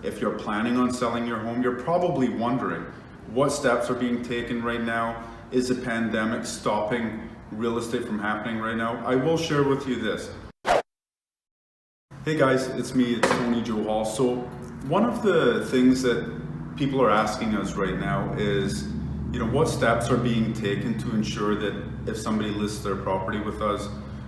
if you're planning on selling your home, you're probably wondering what steps are being taken right now. Is the pandemic stopping real estate from happening right now? I will share with you this. Hey guys, it's Tony Johal. So one of the things that people are asking us right now is, what steps are being taken to ensure that if somebody lists their property with us,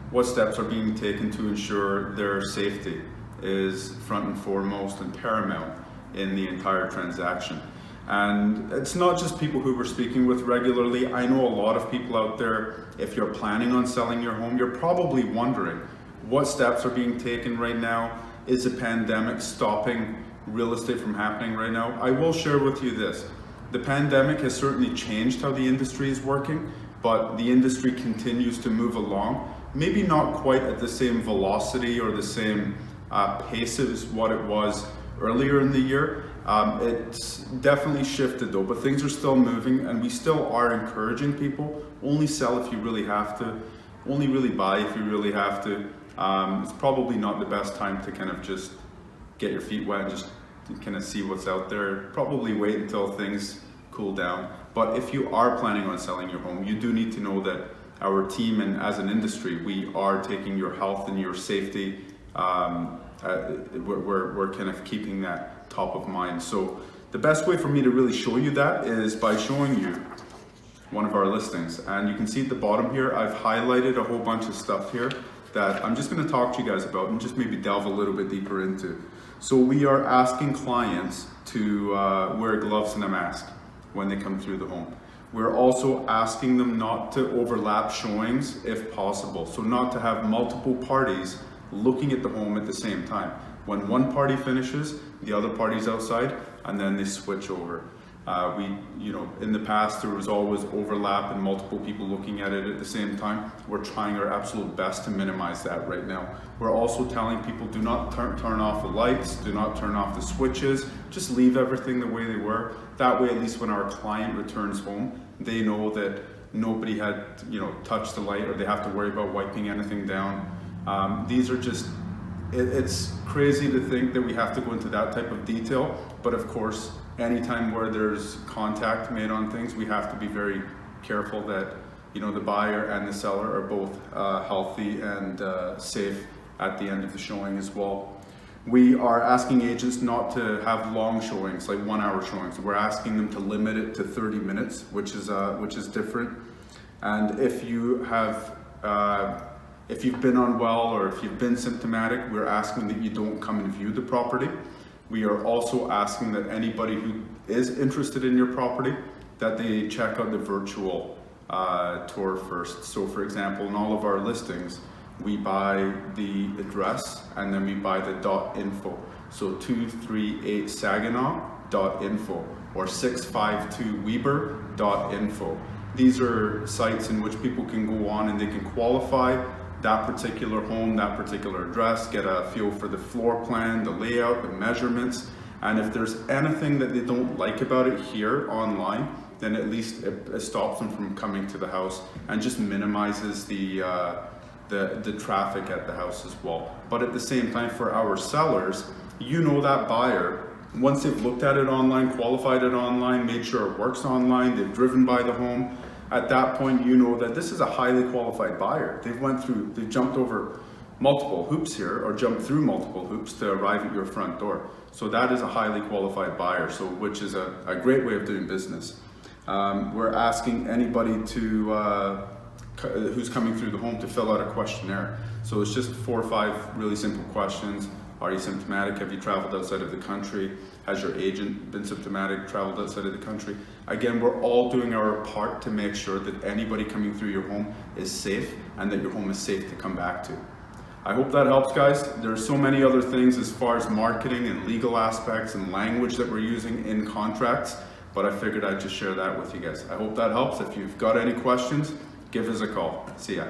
what steps are being taken to ensure their safety is front and foremost and paramount in the entire transaction. And it's not just people who we're speaking with regularly. I know a lot of people out there, if you're planning on selling your home, you're probably wondering what steps are being taken right now. Is the pandemic stopping real estate from happening right now? I will share with you this. The pandemic has certainly changed how the industry is working, but the industry continues to move along. Maybe not quite at the same velocity or the same pace as what it was earlier in the year. It's definitely shifted though, but things are still moving, and we still are encouraging people, only sell if you really have to, only really buy if you really have to. It's probably not the best time to kind of just get your feet wet and just kind of see what's out there. Probably wait until things cool down. But if you are planning on selling your home, you do need to know that our team and as an industry, we are taking your health and your safety. We're kind of keeping that top of mind. So the best way for me to really show you that is by showing you one of our listings. And you can see at the bottom here, I've highlighted a whole bunch of stuff here that I'm just going to talk to you guys about and just maybe delve a little bit deeper into. So we are asking clients to wear gloves and a mask when they come through the home. We're also asking them not to overlap showings if possible. So not to have multiple parties looking at the home at the same time. When one party finishes, the other party's outside, and then they switch over. In the past, there was always overlap and multiple people looking at it at the same time. We're trying our absolute best to minimize that right now. We're also telling people, do not turn off the lights, do not turn off the switches, just leave everything the way they were. That way, at least when our client returns home, they know that nobody had, touched the light, or they have to worry about wiping anything down. These are just, it's crazy to think that we have to go into that type of detail, but of course, anytime where there's contact made on things, we have to be very careful that the buyer and the seller are both healthy and safe at the end of the showing as well. We are asking agents not to have long showings, like 1 hour showings. We're asking them to limit it to 30 minutes, which is different. And if you have if you've been unwell or if you've been symptomatic, we're asking that you don't come and view the property. We are also asking that anybody who is interested in your property, that they check out the virtual tour first. So for example, in all of our listings, we buy the address and then we buy the .info. So 238 Saginaw.info or 652 Weber.info. These are sites in which people can go on and they can qualify that particular home, that particular address, get a feel for the floor plan, the layout, the measurements. And if there's anything that they don't like about it here online, then at least it stops them from coming to the house and just minimizes the traffic at the house as well. But at the same time, for our sellers, that buyer, once they've looked at it online, qualified it online, made sure it works online, they've driven by the home, at that point, that this is a highly qualified buyer. They've jumped over multiple hoops here, or jumped through multiple hoops to arrive at your front door. So that is a highly qualified buyer, which is a great way of doing business. We're asking anybody who's coming through the home to fill out a questionnaire. So it's just 4 or 5 really simple questions. Are you symptomatic? Have you traveled outside of the country? Has your agent been symptomatic, traveled outside of the country? Again, we're all doing our part to make sure that anybody coming through your home is safe and that your home is safe to come back to. I hope that helps, guys. There's so many other things as far as marketing and legal aspects and language that we're using in contracts, but I figured I'd just share that with you guys. I hope that helps. If you've got any questions, give us a call. See ya.